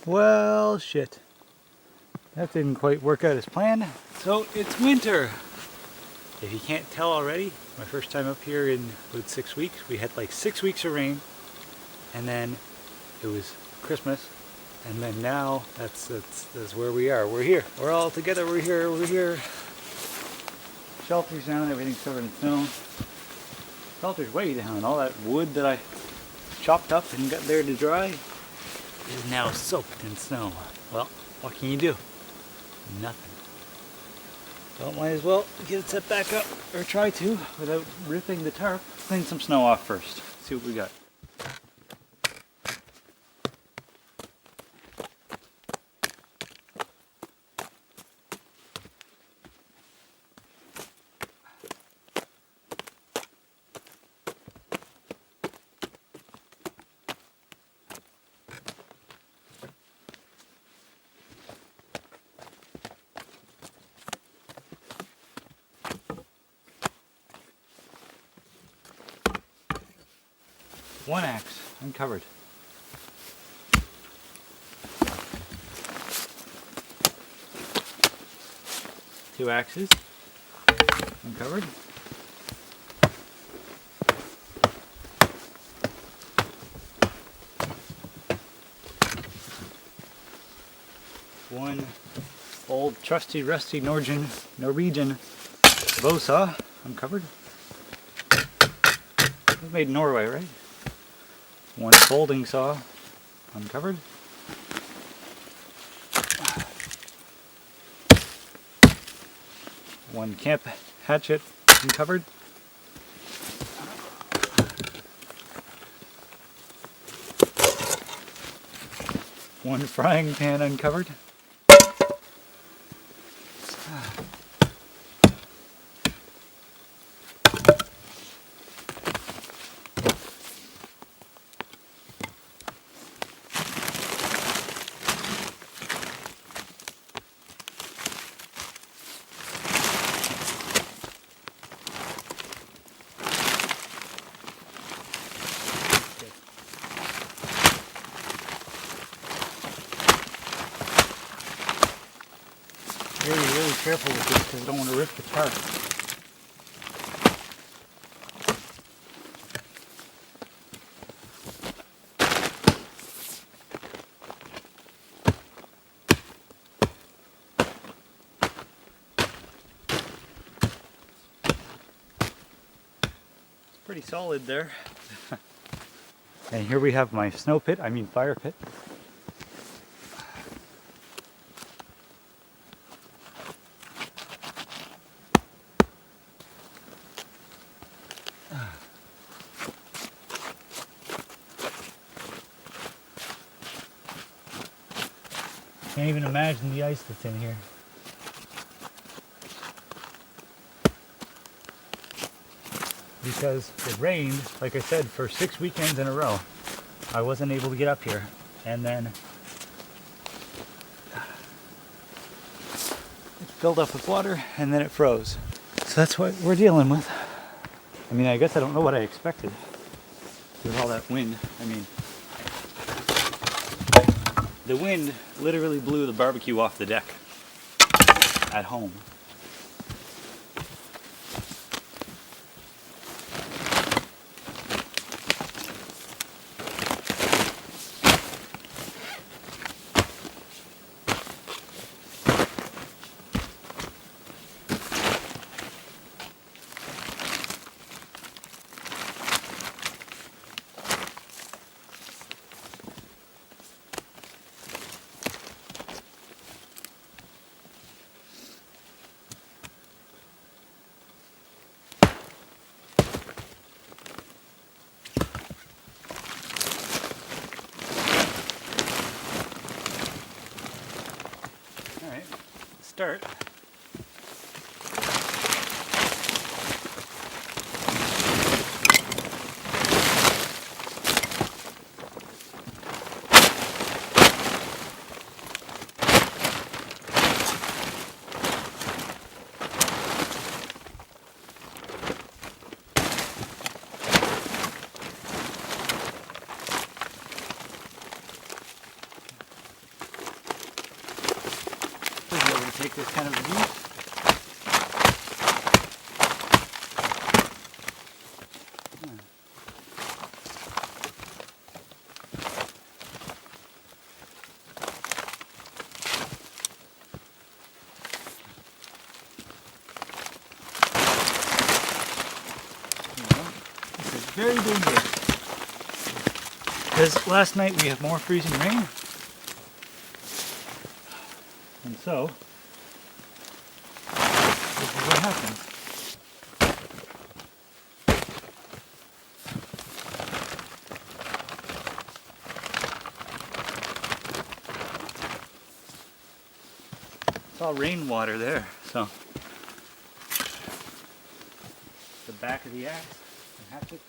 Well, shit. That didn't quite work out as planned. So it's winter. If you can't tell already, my first time up here in about 6 weeks. We had like 6 weeks of rain, and then it was Christmas, and then now that's where we are. We're here. We're all together. We're here. Shelter's down. Everything's covered in snow. Shelter's way down. All that wood that I chopped up and got there to dry is now soaked in snow. Well, what can you do? Nothing. So might as well get it set back up, or try to, without ripping the tarp. Clean some snow off first. See what we got. One axe uncovered. Two axes uncovered. One old trusty rusty Norwegian bow saw uncovered. It was made in Norway, right? One folding saw uncovered. One camp hatchet uncovered. One frying pan uncovered. Really careful with this because I don't want to rip the tarp. It's pretty solid there. And here we have my snow pit, fire pit. Can't even imagine the ice that's in here. Because it rained, like I said, for 6 weekends in a row. I wasn't able to get up here. And then it filled up with water and then it froze. So that's what we're dealing with. I guess I don't know what I expected with all that wind. The wind literally blew the barbecue off the deck at home. Start. take this kind of view. This is very dangerous. Because last night we had more freezing rain. And so, this is what happens. It's all rainwater there, so the back of the axe and hatchet.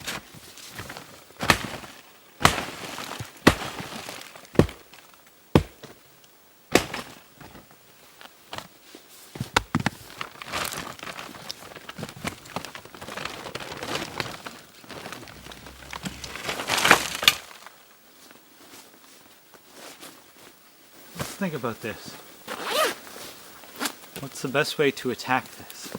Let's think about this. What's the best way to attack this?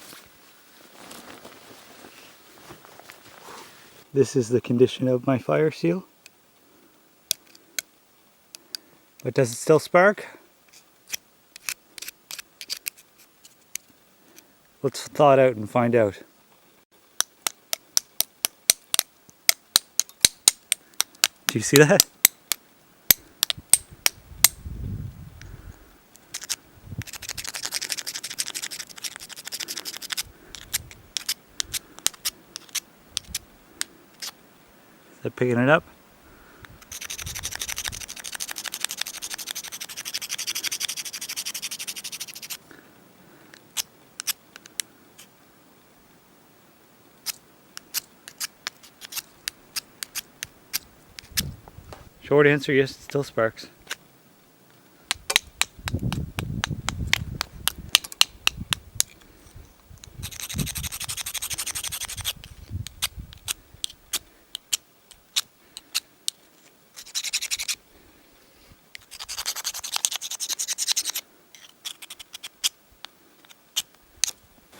This is the condition of my fire seal. But does it still spark? Let's thaw it out and find out. Do you see that? Is that picking it up? Short answer, yes, it still sparks.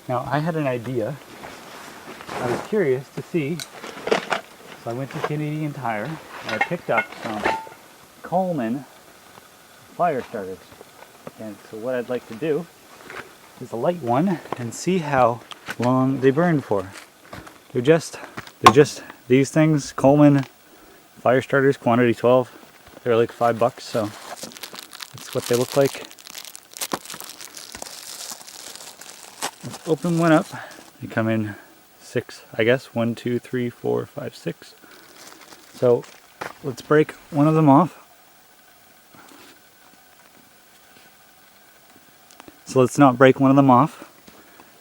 Now, I had an idea. I was curious to see, so I went to Canadian Tire and I picked up some Coleman Firestarters. And so what I'd like to do is a light one and see how long they burn for. They're just these things, Coleman Firestarters, quantity 12. They're like $5, so that's what they look like. Let's open one up. They come in 6, I guess. 1, 2, 3, 4, 5, 6. So let's break one of them off. So let's not break one of them off.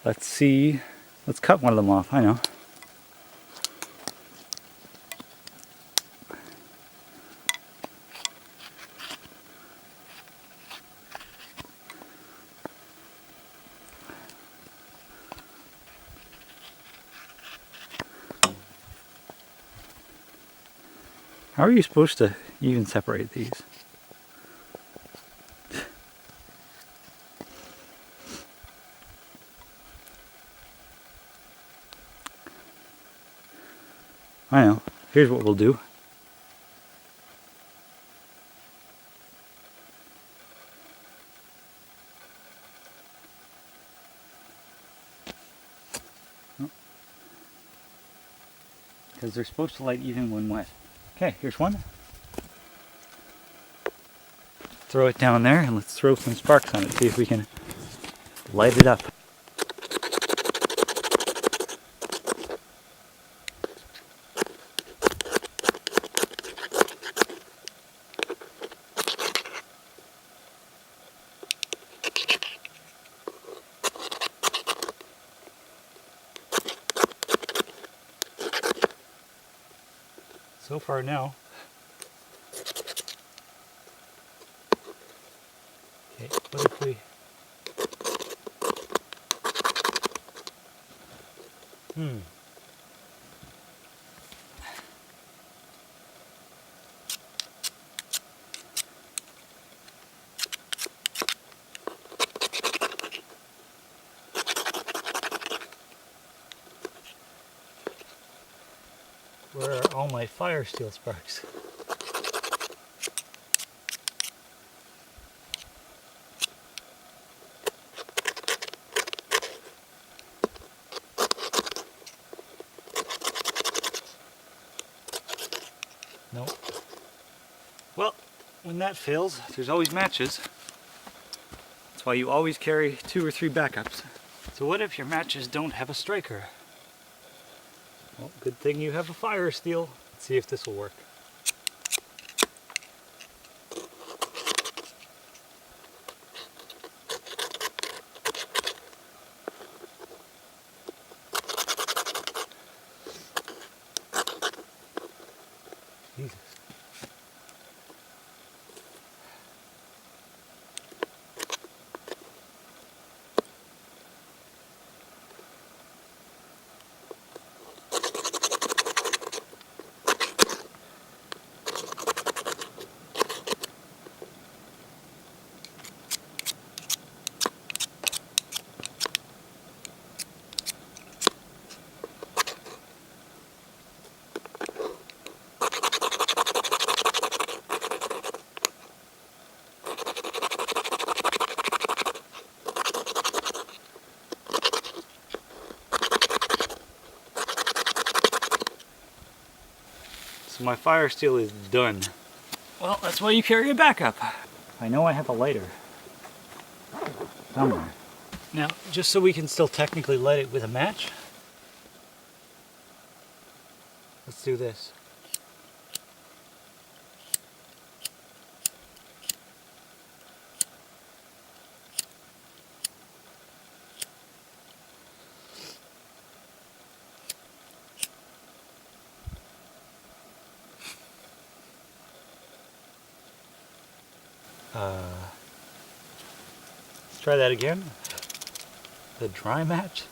Let's see. Let's cut one of them off. I know. How are you supposed to even separate these? I know. Here's what we'll do. Because they're supposed to light even when wet. Okay, here's one. Throw it down there and let's throw some sparks on it. See if we can light it up. So far now. Okay, what if we... Where are all my fire steel sparks? Nope. Well, when that fails, there's always matches. That's why you always carry 2 or 3 backups. So what if your matches don't have a striker? Well, good thing you have a fire steel. Let's see if this will work. Jesus. So my fire steel is done. Well, that's why you carry a backup. I know I have a lighter somewhere. Now, just so we can still technically light it with a match, let's do this. Let's try that again. The dry match.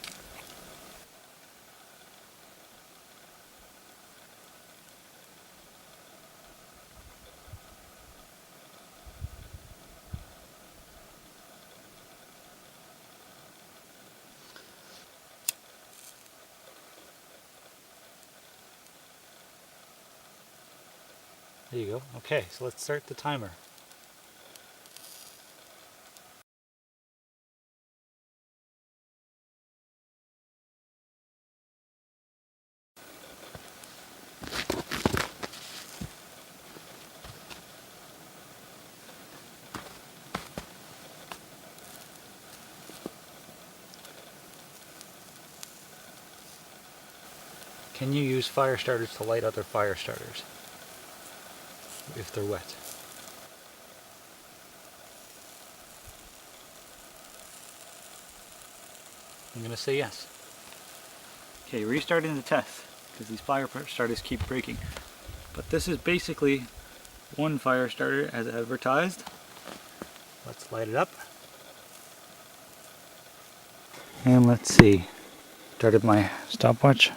There you go. Okay, so let's start the timer. Can you use fire starters to light other fire starters if they're wet? I'm going to say yes. Okay, restarting the test because these fire starters keep breaking. But this is basically one fire starter as advertised. Let's light it up. And let's see. Started my stopwatch.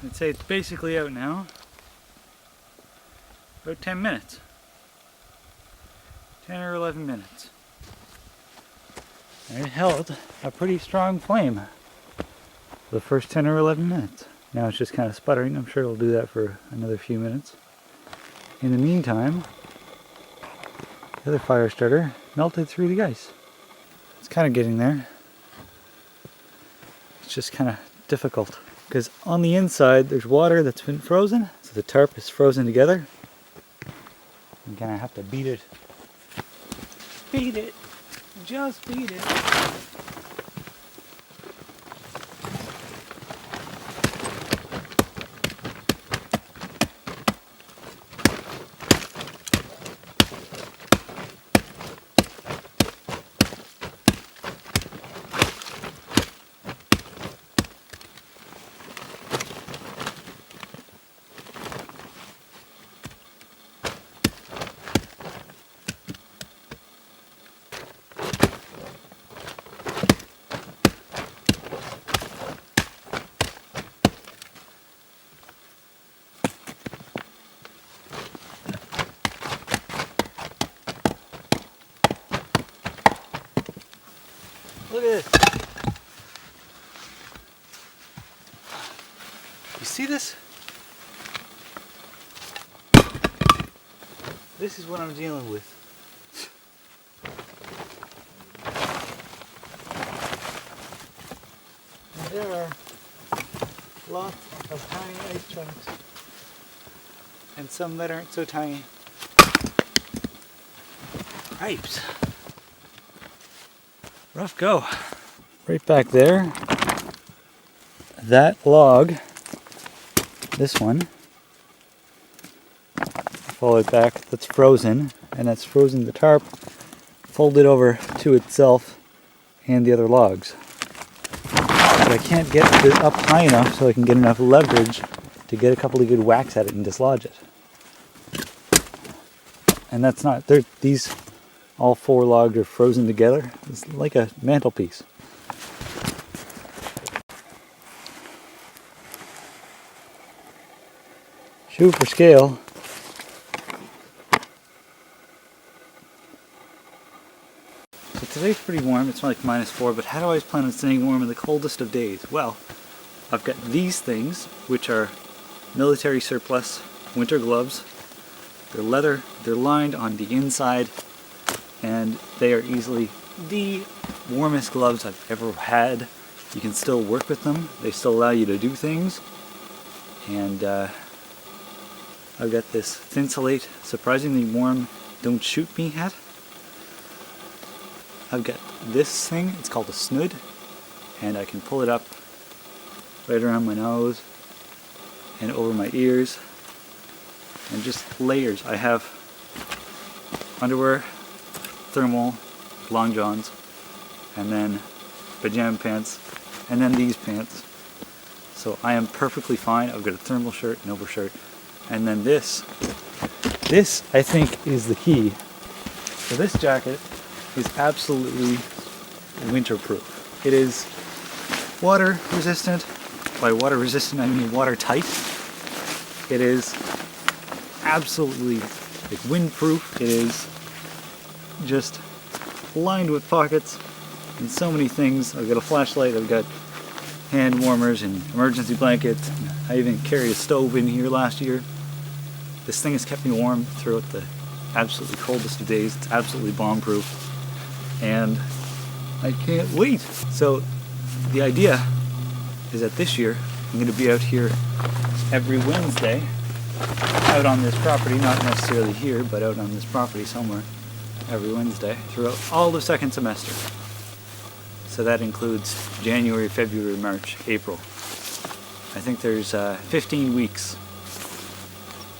I'd say it's basically out now. About 10 minutes. 10 or 11 minutes. And it held a pretty strong flame for the first 10 or 11 minutes. Now it's just kind of sputtering. I'm sure it'll do that for another few minutes. In the meantime, the other fire starter melted through the ice. It's kind of getting there. It's just kind of difficult because on the inside there's water that's been frozen, so the tarp is frozen together. I'm gonna have to beat it. Beat it! Just beat it! this? This is what I'm dealing with. And there are lots of tiny ice chunks. And some that aren't so tiny. Cripes. Rough go. Right back there, that log, this one, follow it back, that's frozen, and that's frozen the tarp folded over to itself and the other logs. But I can't get it up high enough so I can get enough leverage to get a couple of good whacks at it and dislodge it. And that's not, these, all 4 logs are frozen together. It's like a mantelpiece. Shoe for scale. So today's pretty warm, it's like -4, but how do I always plan on staying warm in the coldest of days? Well, I've got these things, which are military surplus winter gloves. They're leather, they're lined on the inside, and they are easily the warmest gloves I've ever had. You can still work with them, they still allow you to do things, and I've got this Thinsulate, surprisingly warm, don't shoot me hat. I've got this thing, it's called a snood, and I can pull it up right around my nose and over my ears, and just layers. I have underwear, thermal, long johns, and then pajama pants, and then these pants. So I am perfectly fine. I've got a thermal shirt, an overshirt, and then this I think is the key. So this jacket is absolutely winterproof. It is water resistant. By water resistant I mean watertight. It is absolutely like windproof. It is just lined with pockets and so many things. I've got a flashlight, I've got hand warmers and emergency blankets. I even carried a stove in here last year. This thing has kept me warm throughout the absolutely coldest of days. It's absolutely bomb-proof, and I can't wait. So the idea is that this year I'm going to be out here every Wednesday, out on this property, not necessarily here, but out on this property somewhere, every Wednesday throughout all the second semester. So that includes January, February, March, April. I think there's 15 weeks.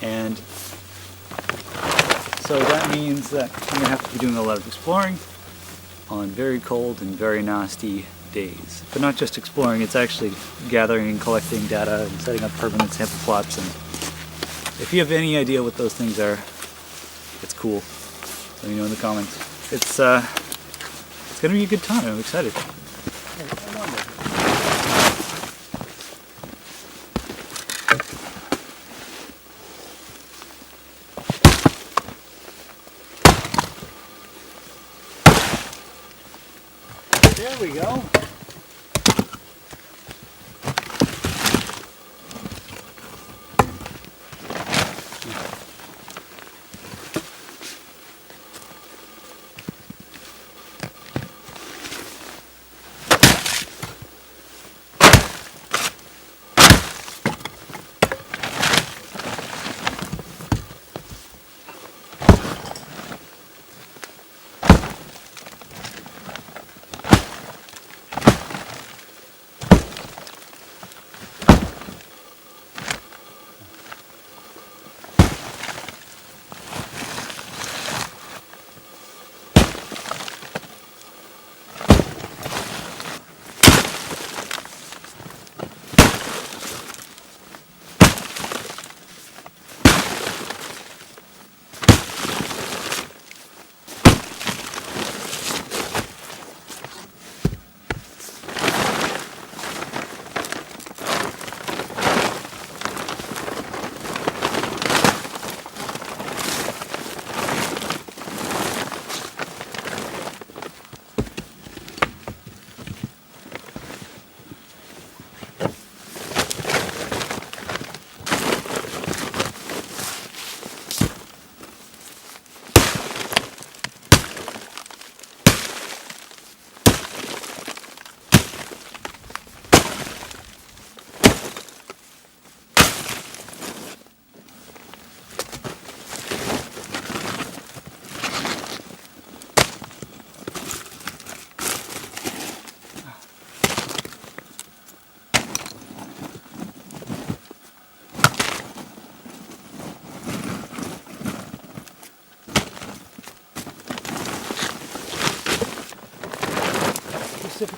And so that means that I'm going to have to be doing a lot of exploring on very cold and very nasty days. But not just exploring, it's actually gathering and collecting data and setting up permanent sample plots. And if you have any idea what those things are, it's cool. Let me know in the comments. It's going to be a good time. I'm excited. There we go.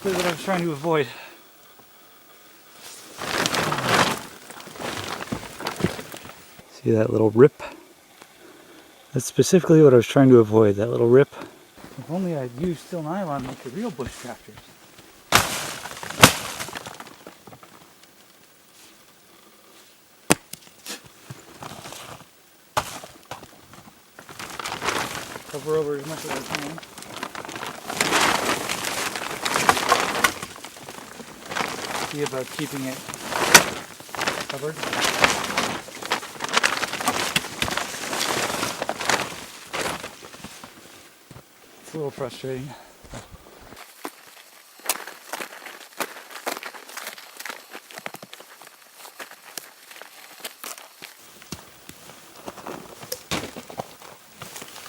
exactly what I was trying to avoid. See that little rip? That's specifically what I was trying to avoid, that little rip. If only I'd used steel nylon like the real bushcrafters. Cover over as much as I can. See about keeping it covered. It's a little frustrating.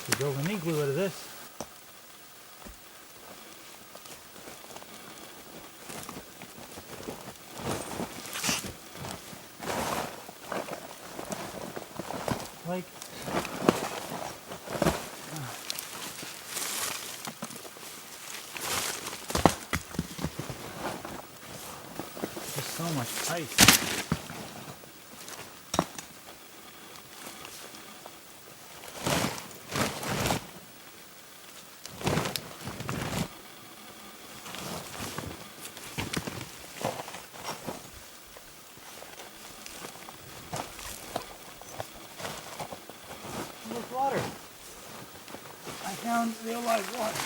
We build an igloo out of this. Like, there's so much ice. Look, water. I found real live water.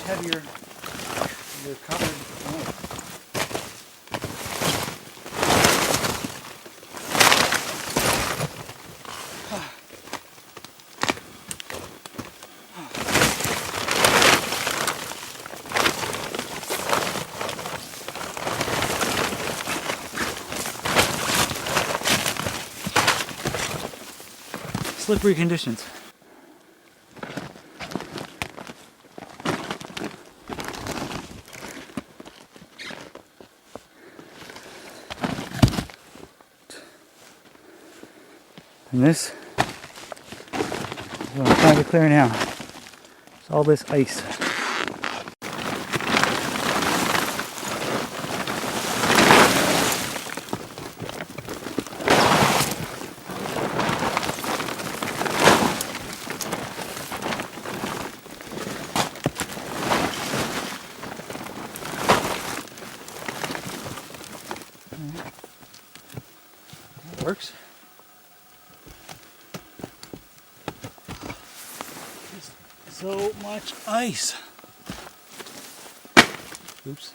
Heavier, you're covered. Slippery conditions. And this is what I'm trying to clear now. It's all this ice. That works. So much ice. Oops.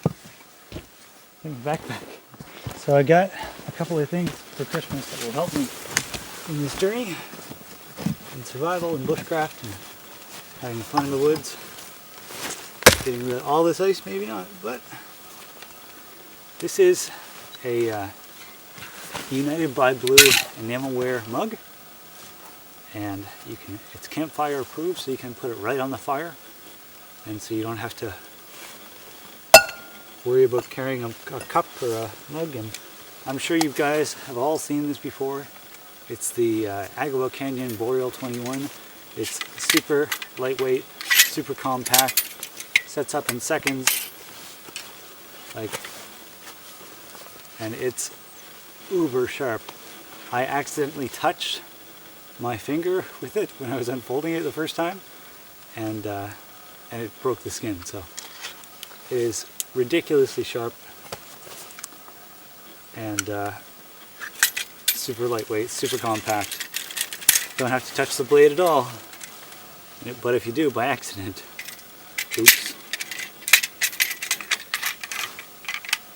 Bring the backpack. So I got a couple of things for Christmas that will help me in this journey, in survival and bushcraft and having fun in the woods. Getting rid of all this ice, maybe not, but this is a United by Blue enamelware mug. And you can, it's campfire approved, so you can put it right on the fire, and so you don't have to worry about carrying a cup or a mug. And I'm sure you guys have all seen this before. It's the Agawam Canyon Boreal 21. It's super lightweight, super compact, sets up in seconds, and it's uber sharp. I accidentally touched my finger with it when I was unfolding it the first time, and it broke the skin. So it is ridiculously sharp and super lightweight, super compact. Don't have to touch the blade at all. But if you do by accident, oops.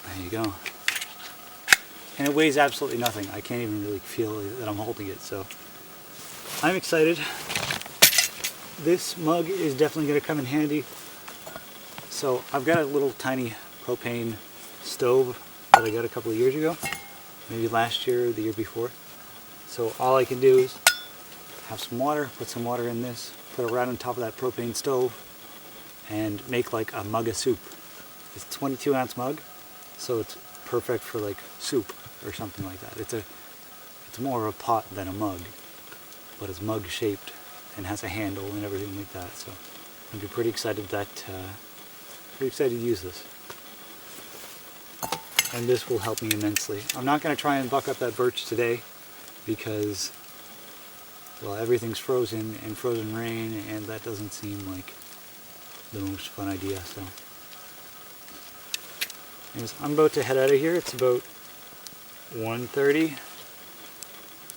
There you go. And it weighs absolutely nothing. I can't even really feel that I'm holding it, so I'm excited. This mug is definitely going to come in handy So I've got a little tiny propane stove that I got a couple of years ago, maybe last year or the year before. So all I can do is have some water, put some water in this, put it right on top of that propane stove, and make like a mug of soup. It's a 22-ounce mug, so it's perfect for like soup or something like that. It's more of a pot than a mug, but it's mug shaped and has a handle and everything like that. So I'd be pretty excited to use this. And this will help me immensely. I'm not going to try and buck up that birch today because, well, everything's frozen and frozen rain, and that doesn't seem like the most fun idea. So anyways, I'm about to head out of here. It's about 1:30,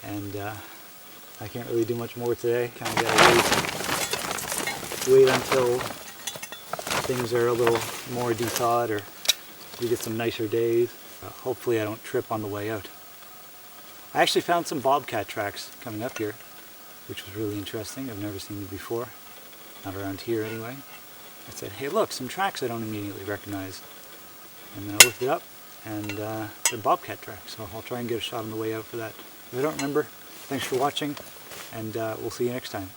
and I can't really do much more today. Kind of gotta wait until things are a little more thawed, or we get some nicer days. Hopefully I don't trip on the way out. I actually found some bobcat tracks coming up here, which was really interesting. I've never seen them before, not around here anyway. I said, hey look, some tracks I don't immediately recognize. And then I looked it up, and they're bobcat tracks, so I'll try and get a shot on the way out for that. If I don't remember, thanks for watching, and we'll see you next time.